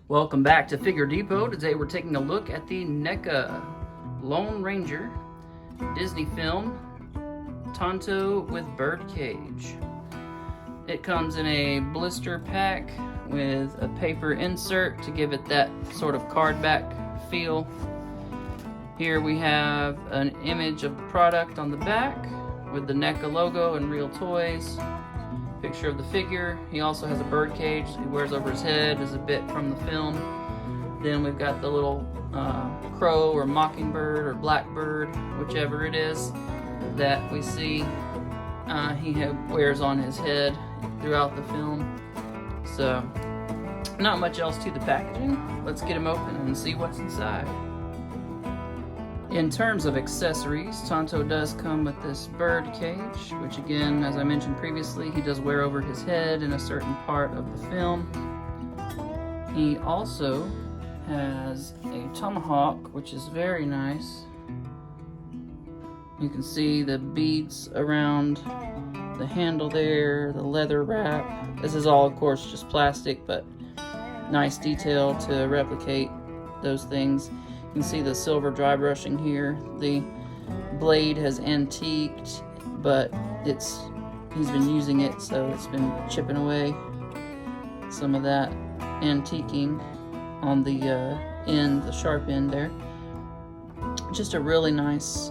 Welcome back to Figure Depot. Today we're taking a look at the NECA Lone Ranger Disney film Tonto with Birdcage. It comes in a blister pack with a paper insert to give it that sort of card back feel. Here we have an image of the product on the back with the NECA logo and real toys. Picture of the figure. He also has a bird cage he wears over his head as a bit from the film. Then we've got the little crow or mockingbird or blackbird, whichever it is, that we see he wears on his head throughout the film. So, not much else to the packaging. Let's get him open and see what's inside. In terms of accessories, Tonto does come with this bird cage, which again, as I mentioned previously, he does wear over his head in a certain part of the film. He also has a tomahawk, which is very nice. You can see the beads around the handle there, the leather wrap. This is all, of course, just plastic, but nice detail to replicate those things. You can see the silver dry brushing here. The blade has antiqued, but he's been using it, so it's been chipping away some of that antiquing on the end, the sharp end there. Just a really nice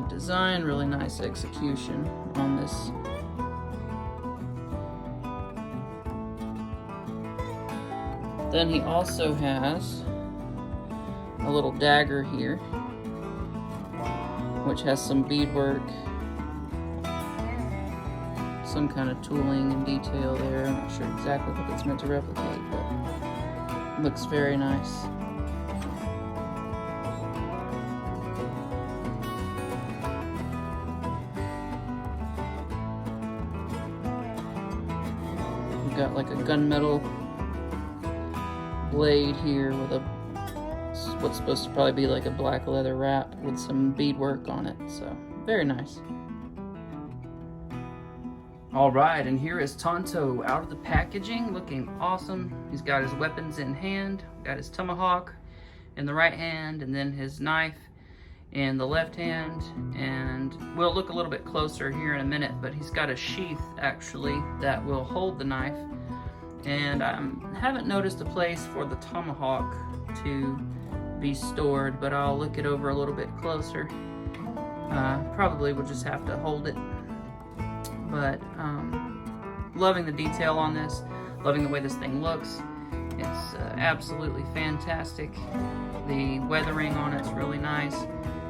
design, really nice execution on this. Then he also has a little dagger here, which has some beadwork, some kind of tooling and detail there. I'm not sure exactly what it's meant to replicate, but it looks very nice. We've got like a gunmetal blade here with what's supposed to probably be like a black leather wrap with some beadwork on it, so very nice. Alright, and here is Tonto out of the packaging, looking awesome. He's got his weapons in hand, got his tomahawk in the right hand, and then his knife in the left hand, and we'll look a little bit closer here in a minute, but he's got a sheath actually that will hold the knife, and I haven't noticed a place for the tomahawk to be stored, but I'll look it over a little bit closer. Probably will just have to hold it, but loving the detail on this, loving the way this thing looks. It's absolutely fantastic. The weathering on it's really nice,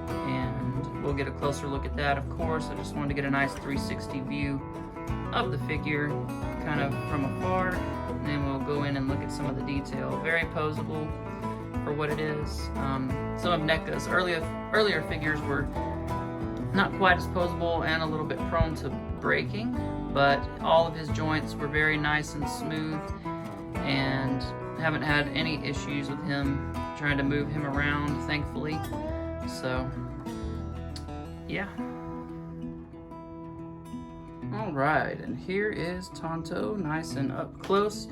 and we'll get a closer look at that, of course. I just wanted to get a nice 360 view of the figure kind of from afar, and then we'll go in and look at some of the detail. Very posable for what it is. Some of NECA's earlier figures were not quite as posable and a little bit prone to breaking, but all of his joints were very nice and smooth, and haven't had any issues with him trying to move him around, thankfully. So, yeah. Alright, and here is Tonto, nice and up close.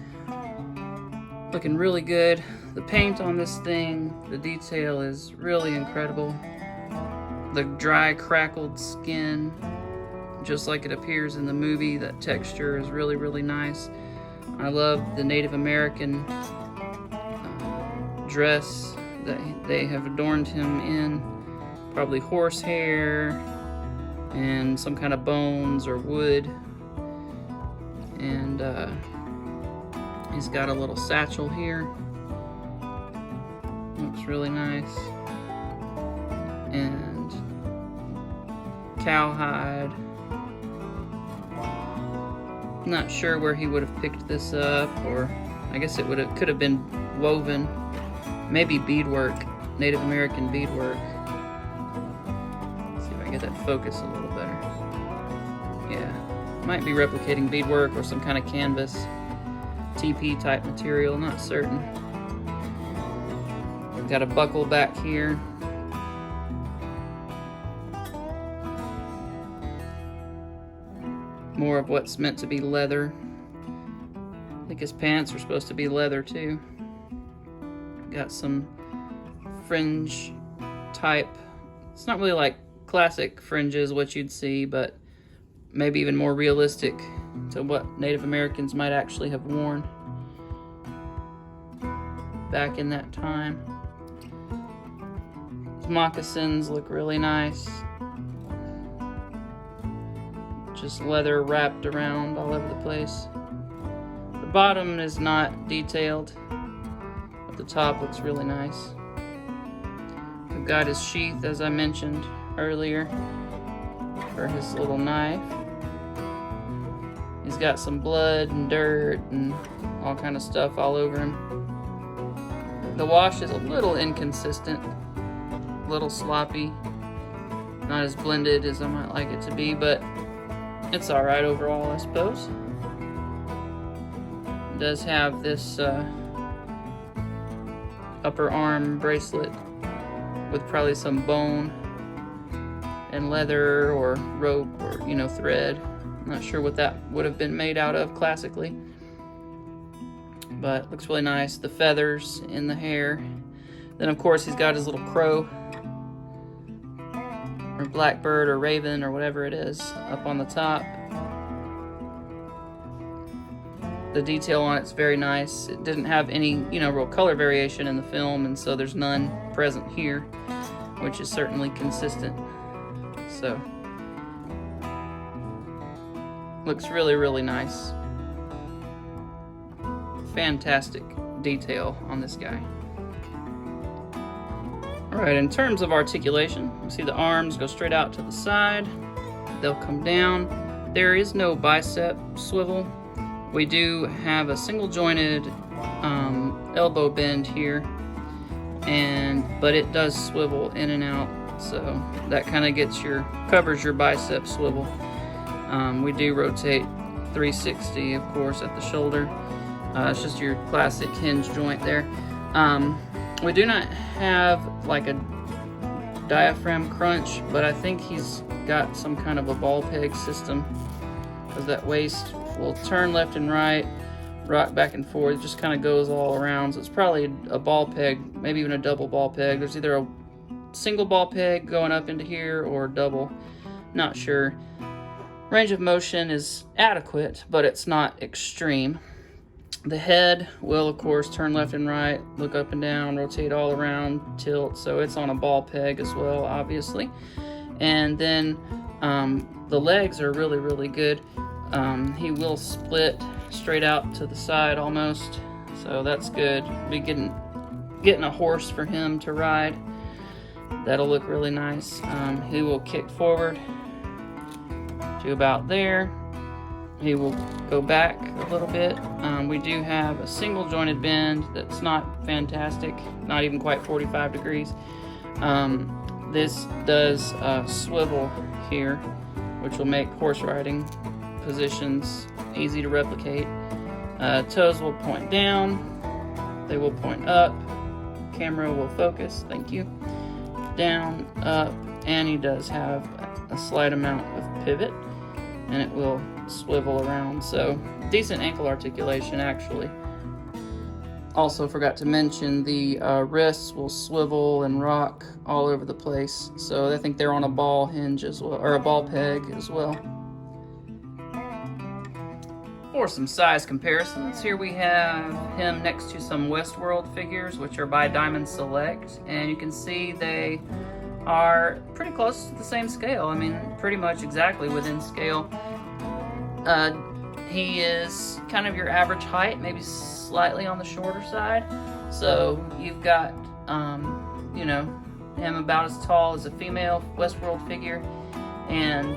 Looking really good. The paint on this thing, the detail is really incredible. The dry, crackled skin, just like it appears in the movie, that texture is really, really nice. I love the Native American dress that they have adorned him in. Probably horsehair and some kind of bones or wood. And he's got a little satchel here. Looks really nice. And cowhide. Not sure where he would have picked this up, or I guess could have been woven. Maybe beadwork, Native American beadwork. Let's see if I can get that focus a little better. Yeah, might be replicating beadwork or some kind of canvas, TP type material, not certain. Got a buckle back here. More of what's meant to be leather. I think his pants are supposed to be leather too. Got some fringe type. It's not really like classic fringes, what you'd see, but maybe even more realistic to what Native Americans might actually have worn back in that time. His moccasins look really nice. Just leather wrapped around all over the place. The bottom is not detailed, but the top looks really nice. We've got his sheath, as I mentioned earlier, for his little knife. He's got some blood and dirt and all kind of stuff all over him. The wash is a little inconsistent, a little sloppy, not as blended as I might like it to be, but it's alright overall, I suppose. It does have this upper arm bracelet with probably some bone and leather or rope or, you know, thread. I'm not sure what that would have been made out of classically, but it looks really nice. The feathers in the hair. Then of course he's got his little crow or blackbird or raven or whatever it is up on the top. The detail on it's very nice. It didn't have any, you know, real color variation in the film, and so there's none present here, which is certainly consistent. So, looks really, really nice. Fantastic detail on this guy. Alright, in terms of articulation, you see the arms go straight out to the side. They'll come down. There is no bicep swivel. We do have a single jointed elbow bend here, but it does swivel in and out, so that kind of covers your bicep swivel. We do rotate 360, of course, at the shoulder. It's just your classic hinge joint there. We do not have like a diaphragm crunch, but I think he's got some kind of a ball peg system, because that waist will turn left and right, rock back and forth. It just kind of goes all around. So it's probably a ball peg, maybe even a double ball peg. There's either a single ball peg going up into here or a double. Not sure. Range of motion is adequate, but it's not extreme. The head will, of course, turn left and right, look up and down, rotate all around, tilt. So it's on a ball peg as well, obviously. And then the legs are really, really good. He will split straight out to the side almost, so that's good. Be getting a horse for him to ride. That'll look really nice. He will kick forward to about there. He will go back a little bit. We do have a single jointed bend that's not fantastic, not even quite 45 degrees. This does swivel here, which will make horse riding positions easy to replicate. Toes will point down, they will point up, camera will focus, thank you, down, up, and he does have a slight amount of pivot, and it will swivel around, so decent ankle articulation actually. Also forgot to mention the wrists will swivel and rock all over the place, so I think they're on a ball hinge as well, or a ball peg as well. For some size comparisons, here we have him next to some Westworld figures, which are by Diamond Select, and you can see they are pretty close to the same scale. I mean, pretty much exactly within scale. He is kind of your average height, maybe slightly on the shorter side. So you've got, you know, him about as tall as a female Westworld figure, and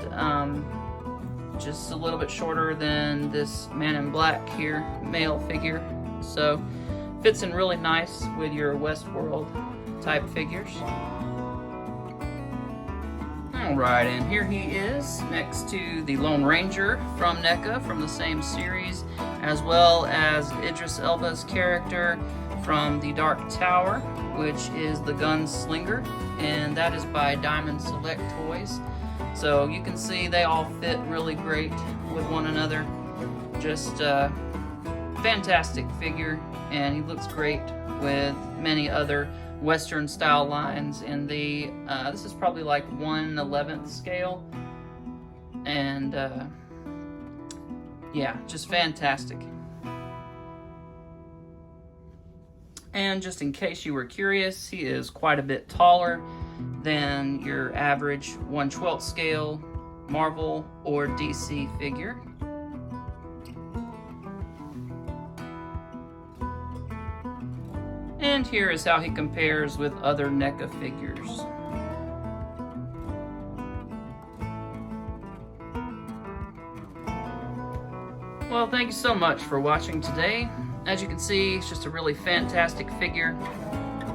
just a little bit shorter than this Man in Black here, male figure. So fits in really nice with your Westworld type figures. Alright, and here he is next to the Lone Ranger from NECA from the same series, as well as Idris Elba's character from The Dark Tower, which is the Gunslinger, and that is by Diamond Select Toys. So you can see they all fit really great with one another. Just fantastic figure, and he looks great with many other Western style lines in the, this is probably like 1/11th scale, and yeah, just fantastic. And just in case you were curious, he is quite a bit taller than your average 1/12 scale Marvel or DC figure. And here is how he compares with other NECA figures. Well, thank you so much for watching today. As you can see, it's just a really fantastic figure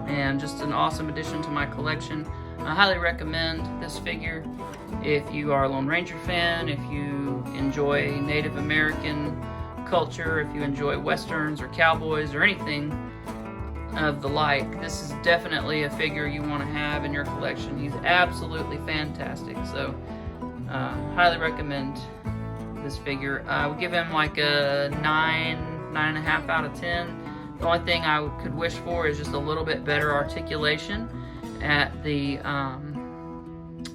and just an awesome addition to my collection. I highly recommend this figure if you are a Lone Ranger fan, if you enjoy Native American culture, if you enjoy Westerns or cowboys or anything of the like. This is definitely a figure you want to have in your collection. He's absolutely fantastic, so highly recommend this figure. I would give him like a 9.5 out of 10. The only thing I could wish for is just a little bit better articulation at the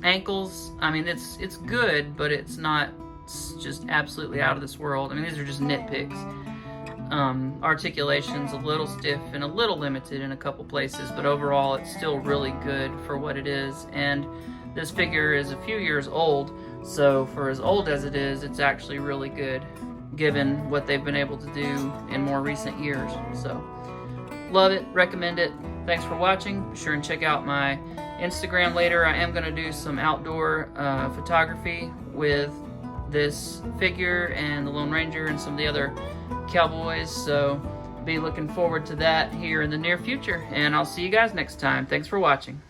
ankles. I mean, it's good, but it's not just absolutely out of this world. I mean, these are just nitpicks. Articulation's a little stiff and a little limited in a couple places, but overall it's still really good for what it is. And this figure is a few years old, so for as old as it is, it's actually really good given what they've been able to do in more recent years. So love it, recommend it. Thanks for watching. Be sure and check out my Instagram later. I am going to do some outdoor photography with this figure and the Lone Ranger and some of the other cowboys, so be looking forward to that here in the near future, and I'll see you guys next time. Thanks for watching.